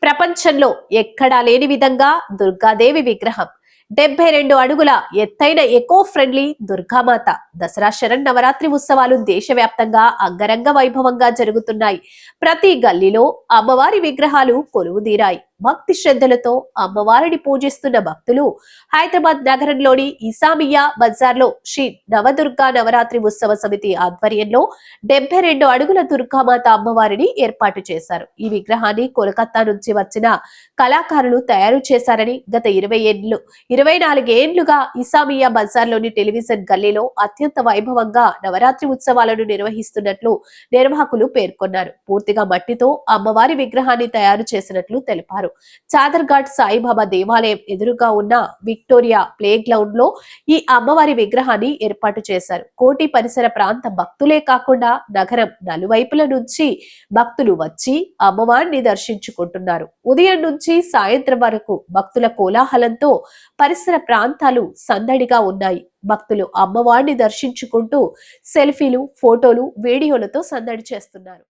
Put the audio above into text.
ప్రపంచంలో ఎక్కడా లేని విధంగా దుర్గాదేవి విగ్రహం, 72 అడుగుల ఎత్తైన ఎకో ఫ్రెండ్లీ దుర్గామాత. దసరా శరన్నవరాత్రి ఉత్సవాలు దేశవ్యాప్తంగా అంగరంగ వైభవంగా జరుగుతున్నాయి. ప్రతి గల్లీలో అమ్మవారి విగ్రహాలు కొలువుదీరాయి. భక్తి శ్రద్ధలతో అమ్మవారిని పూజిస్తున్న భక్తులు హైదరాబాద్ నగరంలోని ఇసామియా బజార్లో శ్రీ నవదుర్గా నవరాత్రి ఉత్సవ సమితి ఆధ్వర్యంలో 72 అడుగుల దుర్గామాత అమ్మవారిని ఏర్పాటు చేశారు. ఈ విగ్రహాన్ని కోలకత్తా నుంచి వచ్చిన కళాకారులు తయారు చేశారని గత 24 ఏండ్లుగా ఇసామియా బజార్లోని టెలివిజన్ గల్లీలో అత్యంత వైభవంగా నవరాత్రి ఉత్సవాలను నిర్వహిస్తున్నట్లు నిర్వాహకులు పేర్కొన్నారు. పూర్తిగా మట్టితో అమ్మవారి విగ్రహాన్ని తయారు చేసినట్లు తెలిపారు. చాదర్ఘాట్ సాయిబాబా దేవాలయం ఎదురుగా ఉన్న విక్టోరియా ప్లే గ్రౌండ్ లో ఈ అమ్మవారి విగ్రహాన్ని ఏర్పాటు చేశారు. కోటి పరిసర ప్రాంత భక్తులే కాకుండా నగరం నలువైపుల నుంచి భక్తులు వచ్చి అమ్మవారిని దర్శించుకుంటున్నారు. ఉదయం నుంచి సాయంత్రం వరకు భక్తుల కోలాహలంతో పరిసర ప్రాంతాలు సందడిగా ఉన్నాయి. భక్తులు అమ్మవారిని దర్శించుకుంటూ సెల్ఫీలు, ఫోటోలు, వీడియోలతో సందడి చేస్తున్నారు.